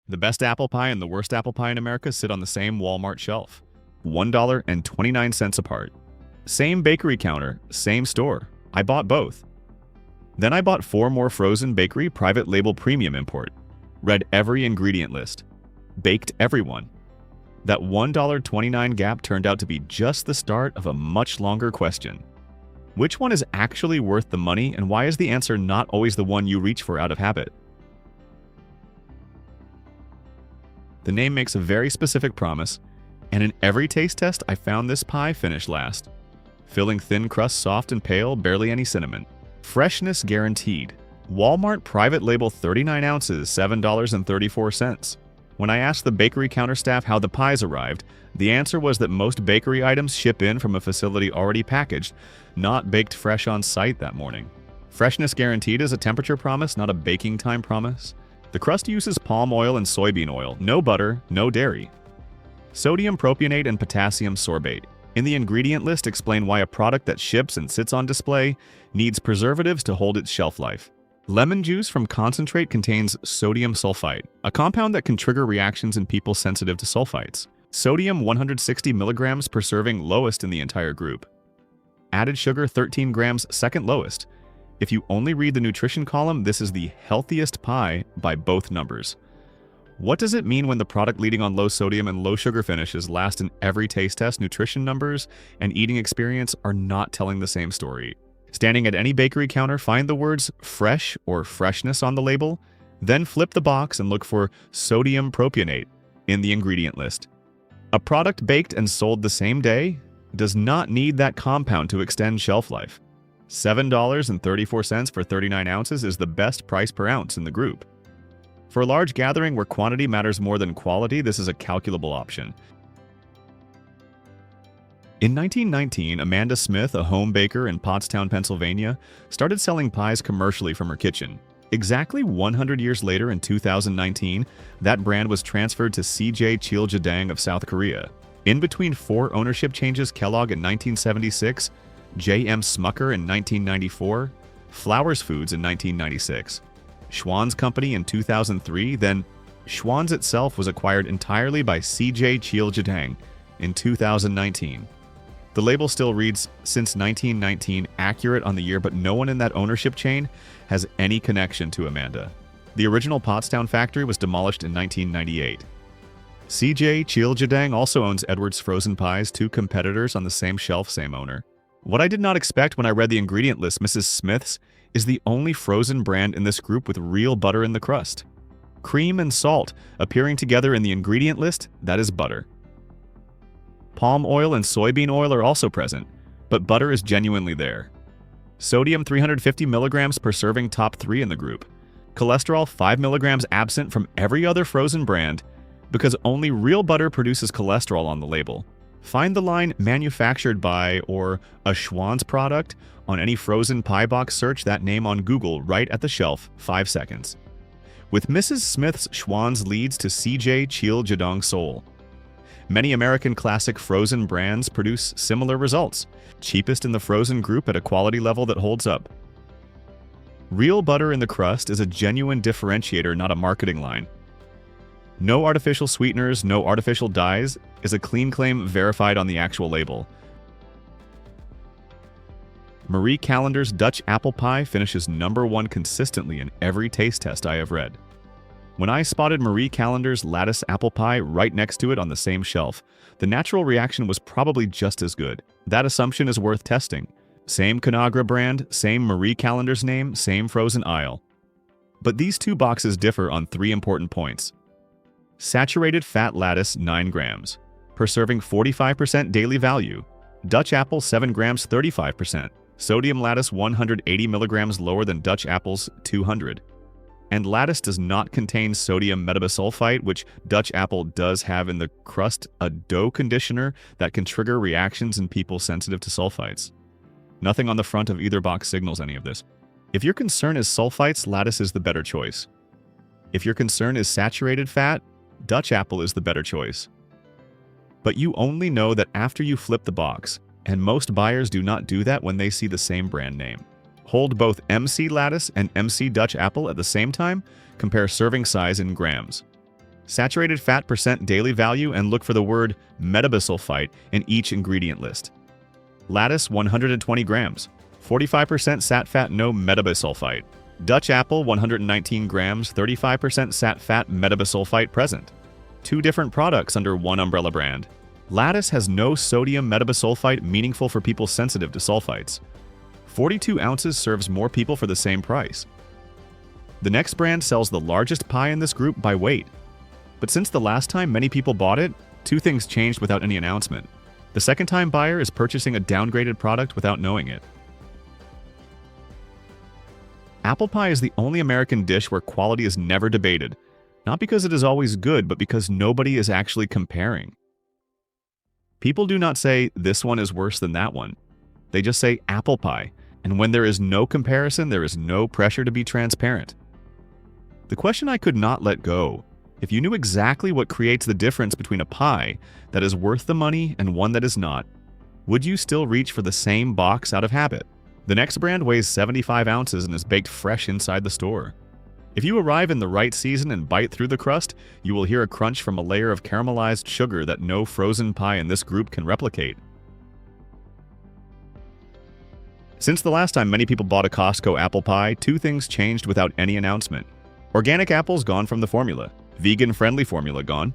The best apple pie and the worst apple pie in America sit on the same Walmart shelf. $1.29 apart. Same bakery counter, same store. I bought both. Then I bought 4 more frozen bakery private label premium import. Read every ingredient list. Baked everyone. That $1.29 gap turned out to be just the start of a much longer question. Which one is actually worth the money, and why is the answer not always the one you reach for out of habit? The name makes a very specific promise, and in every taste test I found this pie finish last. Filling thin crust soft and pale, barely any cinnamon. Freshness Guaranteed. Walmart private label 39 ounces, $7.34. When I asked the bakery counter staff how the pies arrived, the answer was that most bakery items ship in from a facility already packaged, not baked fresh on site that morning. Freshness Guaranteed is a temperature promise, not a baking time promise. The crust uses palm oil and soybean oil, no butter, no dairy. Sodium propionate and potassium sorbate. In the ingredient list, explain why a product that ships and sits on display needs preservatives to hold its shelf life. Lemon juice from concentrate contains sodium sulfite, a compound that can trigger reactions in people sensitive to sulfites. Sodium 160 milligrams per serving, lowest in the entire group. Added sugar 13 grams, second lowest. If you only read the nutrition column, this is the healthiest pie by both numbers. What does it mean when the product leading on low sodium and low sugar finishes last in every taste test? Nutrition numbers and eating experience are not telling the same story. Standing at any bakery counter, find the words fresh or freshness on the label, then flip the box and look for sodium propionate in the ingredient list. A product baked and sold the same day does not need that compound to extend shelf life. $7.34 for 39 ounces is the best price per ounce in the group. For a large gathering where quantity matters more than quality, this is a calculable option. In 1919, Amanda Smith, a home baker in Pottstown, Pennsylvania, started selling pies commercially from her kitchen. Exactly 100 years later, in 2019, that brand was transferred to CJ Cheiljedang of South Korea. In between 4 ownership changes, Kellogg in 1976, J.M. Smucker in 1994, Flowers Foods in 1996, Schwann's Company in 2003, then Schwann's itself was acquired entirely by CJ Cheiljedang in 2019. The label still reads, since 1919, accurate on the year, but no one in that ownership chain has any connection to Amanda. The original Pottstown factory was demolished in 1998. CJ Cheiljedang also owns Edwards Frozen Pies, 2 competitors on the same shelf, same owner. What I did not expect when I read the ingredient list, Mrs. Smith's is the only frozen brand in this group with real butter in the crust. Cream and salt appearing together in the ingredient list, that is butter. Palm oil and soybean oil are also present, but butter is genuinely there. Sodium 350 milligrams per serving, top 3 in the group. Cholesterol 5 milligrams absent from every other frozen brand because only real butter produces cholesterol on the label. Find the line manufactured by or a Schwann's product on any frozen pie box, search that name on Google right at the shelf, 5 seconds. With Mrs. Smith's, Schwann's leads to CJ Cheiljedang Seoul. Many American classic frozen brands produce similar results, cheapest in the frozen group at a quality level that holds up. Real butter in the crust is a genuine differentiator, not a marketing line. No artificial sweeteners, no artificial dyes is a clean claim verified on the actual label. Marie Callender's Dutch apple pie finishes #1 consistently in every taste test I have read. When I spotted Marie Callender's LATTICE apple pie right next to it on the same shelf, the natural reaction was probably just as good. That assumption is worth testing. Same Conagra brand, same Marie Callender's name, same frozen aisle. But these 2 boxes differ on 3 important points. Saturated fat LATTICE 9 grams. Per serving 45% daily value. Dutch apple 7 grams 35%. Sodium LATTICE 180 milligrams lower than Dutch apple's 200. And LATTICE does not contain sodium metabisulfite, which Dutch apple does have in the crust, a dough conditioner that can trigger reactions in people sensitive to sulfites. Nothing on the front of either box signals any of this. If your concern is sulfites, LATTICE is the better choice. If your concern is saturated fat, Dutch apple is the better choice. But you only know that after you flip the box, and most buyers do not do that when they see the same brand name. Hold both MC LATTICE and MC Dutch apple at the same time, compare serving size in grams. saturated fat percent daily value, and look for the word metabisulfite in each ingredient list. LATTICE 120 grams, 45% sat fat, no metabisulfite. Dutch apple 119 grams, 35% sat fat, metabisulfite present. Two different products under one umbrella brand. LATTICE has no sodium metabisulfite, meaningful for people sensitive to sulfites. 42 ounces serves more people for the same price. The next brand sells the largest pie in this group by weight. But since the last time many people bought it, two things changed without any announcement. The second-time buyer is purchasing a downgraded product without knowing it. Apple pie is the only American dish where quality is never debated, not because it is always good, but because nobody is actually comparing. People do not say, this one is worse than that one. They just say apple pie, and when there is no comparison, there is no pressure to be transparent. The question I could not let go: if you knew exactly what creates the difference between a pie that is worth the money and one that is not, would you still reach for the same box out of habit? The next brand weighs 75 ounces and is baked fresh inside the store. If you arrive in the right season and bite through the crust, you will hear a crunch from a layer of caramelized sugar that no frozen pie in this group can replicate. Since the last time many people bought a Costco apple pie, two things changed without any announcement. Organic apples gone from the formula. Vegan-friendly formula gone.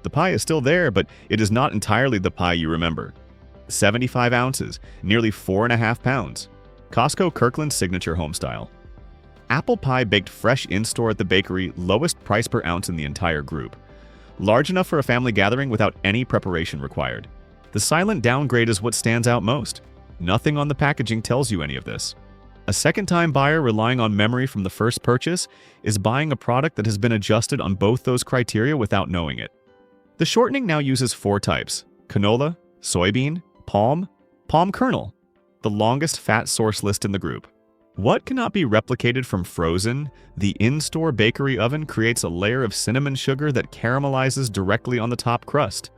The pie is still there, but it is not entirely the pie you remember. 75 ounces, nearly 4.5 pounds. Costco Kirkland Signature Homestyle. Apple pie baked fresh in-store at the bakery, lowest price per ounce in the entire group. Large enough for a family gathering without any preparation required. The silent downgrade is what stands out most. Nothing on the packaging tells you any of this. A second-time buyer relying on memory from the first purchase is buying a product that has been adjusted on both those criteria without knowing it. The shortening now uses 4 types: canola, soybean, palm, palm kernel, the longest fat source list in the group. What cannot be replicated from frozen? The in-store bakery oven creates a layer of cinnamon sugar that caramelizes directly on the top crust.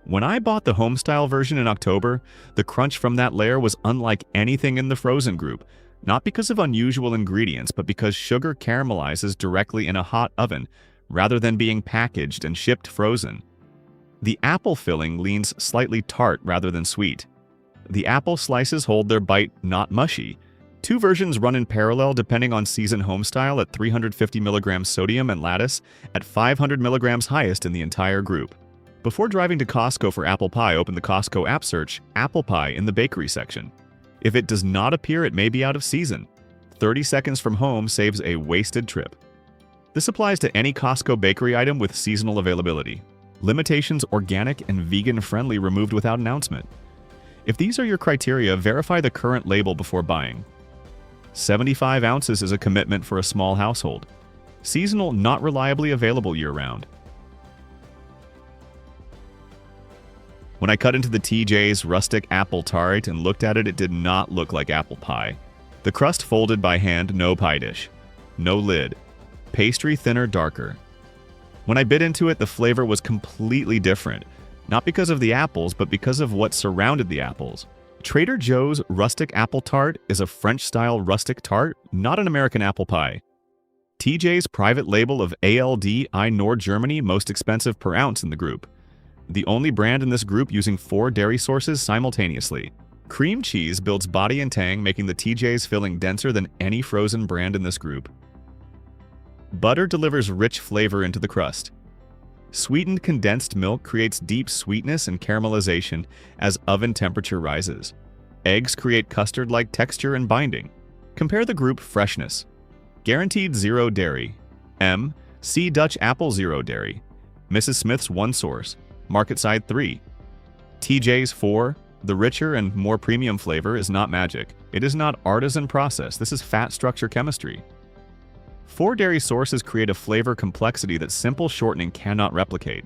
When I bought the Homestyle version in October, the crunch from that layer was unlike anything in the frozen group, not because of unusual ingredients, but because sugar caramelizes directly in a hot oven, rather than being packaged and shipped frozen. The apple filling leans slightly tart rather than sweet. The apple slices hold their bite not mushy. Two versions run in parallel depending on season Homestyle at 350 mg sodium and LATTICE at 500 mg highest in the entire group. Before driving to Costco for apple pie, open the Costco app, search apple pie in the bakery section. If it does not appear, it may be out of season. 30 seconds from home saves a wasted trip. This applies to any Costco bakery item with seasonal availability. Limitations: organic and vegan-friendly removed without announcement. If these are your criteria, verify the current label before buying. 75 ounces is a commitment for a small household. Seasonal, not reliably available year-round. When I cut into the TJ's Rustic Apple Tarte and looked at it, it did not look like apple pie. The crust folded by hand, no pie dish. No lid. Pastry thinner, darker. When I bit into it, the flavor was completely different. Not because of the apples, but because of what surrounded the apples. Trader Joe's Rustic Apple Tart is a French-style rustic tart, not an American apple pie. TJ's private label of ALD I Nord Germany, most expensive per ounce in the group. The only brand in this group using 4 dairy sources simultaneously. Cream cheese builds body and tang, making the TJ's filling denser than any frozen brand in this group. Butter delivers rich flavor into the crust. Sweetened condensed milk creates deep sweetness and caramelization as oven temperature rises. Eggs create custard-like texture and binding. Compare the group Freshness Guaranteed 0 dairy. C Dutch Apple 0 dairy. Mrs. Smith's 1 source. Marketside 3. TJ's 4. The richer and more premium flavor is not magic. It is not artisan process. This is fat structure chemistry. 4 dairy sources create a flavor complexity that simple shortening cannot replicate.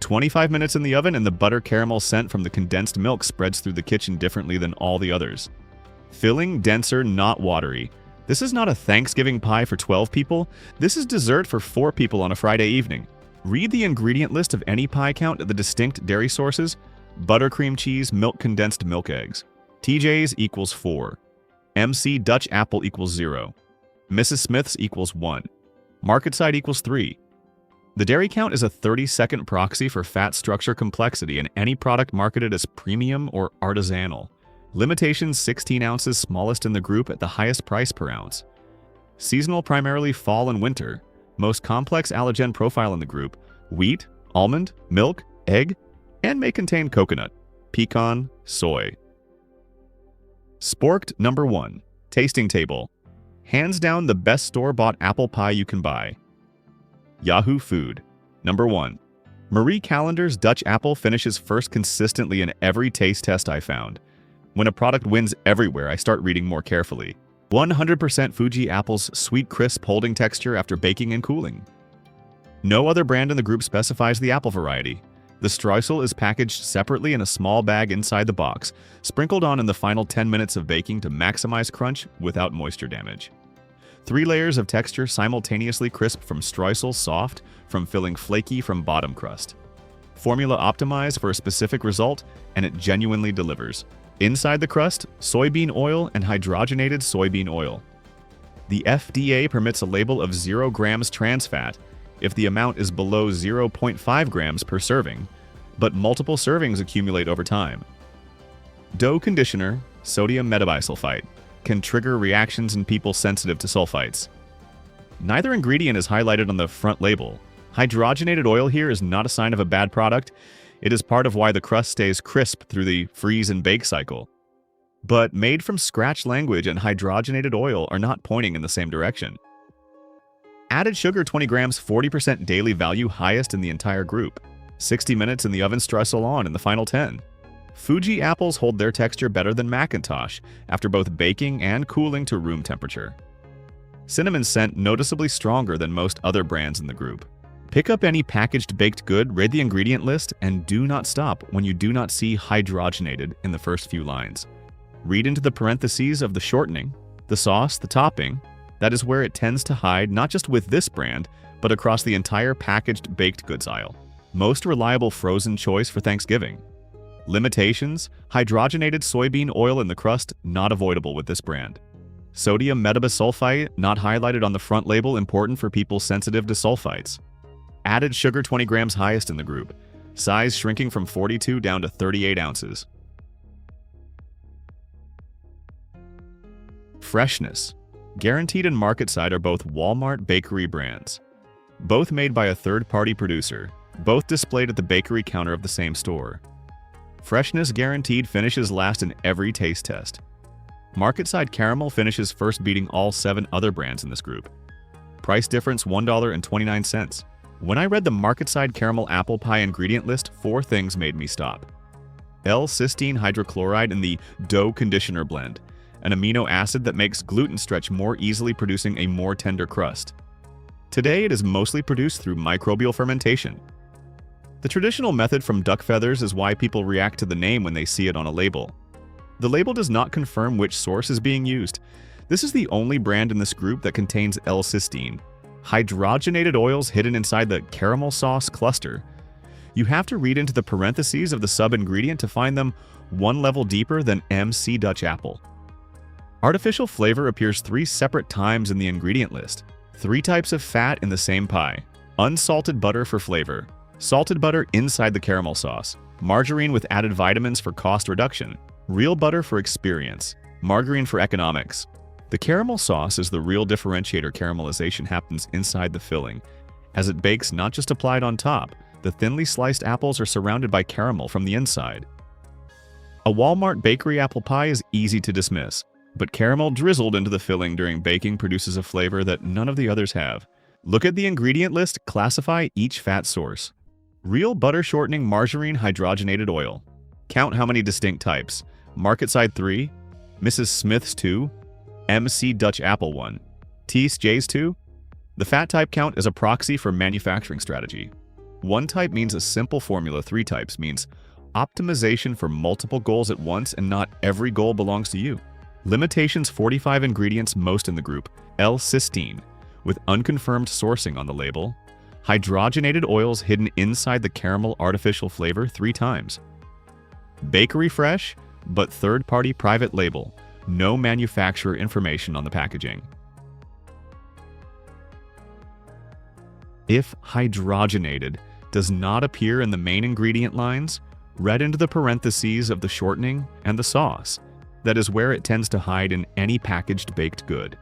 25 minutes in the oven and the butter caramel scent from the condensed milk spreads through the kitchen differently than all the others. Filling, denser, not watery. This is not a Thanksgiving pie for 12 people. This is dessert for 4 people on a Friday evening. Read the ingredient list of any pie count at the distinct dairy sources. Buttercream cheese, milk condensed milk eggs. TJ's equals 4. MC Dutch Apple equals 0. Mrs. Smith's equals 1. Marketside equals 3. The dairy count is a 30-second proxy for fat structure complexity in any product marketed as premium or artisanal. Limitations 16 ounces, smallest in the group at the highest price per ounce. Seasonal, primarily fall and winter. Most complex allergen profile in the group: wheat, almond, milk, egg, and may contain coconut, pecan, soy. Sporked number 1. Tasting table. Hands down the best store-bought apple pie you can buy. Yahoo Food. Number 1. Marie Callender's Dutch apple finishes first consistently in every taste test I found. When a product wins everywhere, I start reading more carefully. 100% Fuji apple's sweet crisp holding texture after baking and cooling. No other brand in the group specifies the apple variety. The streusel is packaged separately in a small bag inside the box, sprinkled on in the final 10 minutes of baking to maximize crunch without moisture damage. 3 layers of texture simultaneously crisp from streusel, soft from filling, flaky from bottom crust. Formula optimized for a specific result, and it genuinely delivers. Inside the crust, soybean oil and hydrogenated soybean oil. The FDA permits a label of 0 grams trans fat if the amount is below 0.5 grams per serving, but multiple servings accumulate over time. Dough conditioner, sodium metabisulfite, can trigger reactions in people sensitive to sulfites. Neither ingredient is highlighted on the front label. Hydrogenated oil here is not a sign of a bad product. It is part of why the crust stays crisp through the freeze and bake cycle. But made from scratch language and hydrogenated oil are not pointing in the same direction. Added sugar 20 grams, 40% daily value, highest in the entire group. 60 minutes in the oven, streusel on in the final 10. Fuji apples hold their texture better than Macintosh after both baking and cooling to room temperature. Cinnamon scent noticeably stronger than most other brands in the group. Pick up any packaged baked good, read the ingredient list, and do not stop when you do not see hydrogenated in the first few lines. Read into the parentheses of the shortening, the sauce, the topping. That is where it tends to hide, not just with this brand, but across the entire packaged baked goods aisle. Most reliable frozen choice for Thanksgiving. Limitations: hydrogenated soybean oil in the crust, not avoidable with this brand. Sodium metabisulfite, not highlighted on the front label, important for people sensitive to sulfites. Added sugar 20 grams, highest in the group. Size shrinking from 42 down to 38 ounces. Freshness Guaranteed and Marketside are both Walmart bakery brands. Both made by a third-party producer. Both displayed at the bakery counter of the same store. Freshness Guaranteed finishes last in every taste test. Marketside Caramel finishes first, beating all 7 other brands in this group. Price difference $1.29. When I read the Marketside Caramel Apple Pie ingredient list, 4 things made me stop. L-cysteine hydrochloride in the dough conditioner blend, an amino acid that makes gluten stretch more easily, producing a more tender crust. Today, it is mostly produced through microbial fermentation. The traditional method from duck feathers is why people react to the name when they see it on a label. The label does not confirm which source is being used. This is the only brand in this group that contains L-cysteine. Hydrogenated oils hidden inside the caramel sauce cluster. You have to read into the parentheses of the sub-ingredient to find them one level deeper than MC Dutch apple. Artificial flavor appears 3 separate times in the ingredient list. 3 types of fat in the same pie. Unsalted butter for flavor. Salted butter inside the caramel sauce. Margarine with added vitamins for cost reduction. Real butter for experience. Margarine for economics. The caramel sauce is the real differentiator. Caramelization happens inside the filling. As it bakes, not just applied on top, the thinly sliced apples are surrounded by caramel from the inside. A Walmart bakery apple pie is easy to dismiss, but caramel drizzled into the filling during baking produces a flavor that none of the others have. Look at the ingredient list, classify each fat source. Real butter shortening margarine hydrogenated oil. Count how many distinct types. Marketside 3, Mrs. Smith's 2, MC Dutch Apple 1, TSJ's 2. The fat type count is a proxy for manufacturing strategy. 1 type means a simple formula, 3 types means optimization for multiple goals at once, and not every goal belongs to you. Limitations: 45 ingredients, most in the group. L-cysteine, with unconfirmed sourcing on the label. Hydrogenated oils hidden inside the caramel artificial flavor 3 times. Bakery fresh, but third-party private label. No manufacturer information on the packaging. If hydrogenated does not appear in the main ingredient lines, read into the parentheses of the shortening and the sauce. That is where it tends to hide in any packaged baked good.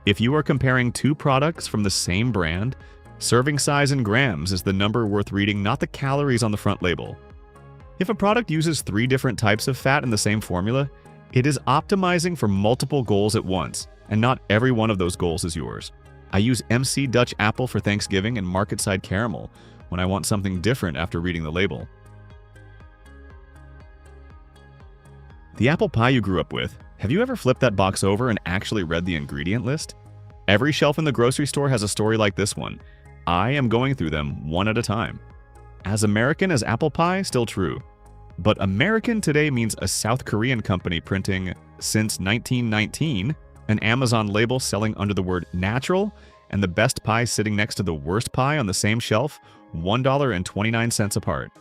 If you are comparing two products from the same brand, serving size in grams is the number worth reading, not the calories on the front label. If a product uses 3 different types of fat in the same formula, it is optimizing for multiple goals at once, and not every one of those goals is yours. I use MC Dutch Apple for Thanksgiving and Marketside Caramel when I want something different after reading the label. The apple pie you grew up with, have you ever flipped that box over and actually read the ingredient list? Every shelf in the grocery store has a story like this one. I am going through them one at a time. As American as apple pie, still true. But American today means a South Korean company printing, since 1919, an Amazon label selling under the word natural, and the best pie sitting next to the worst pie on the same shelf, $1.29 apart.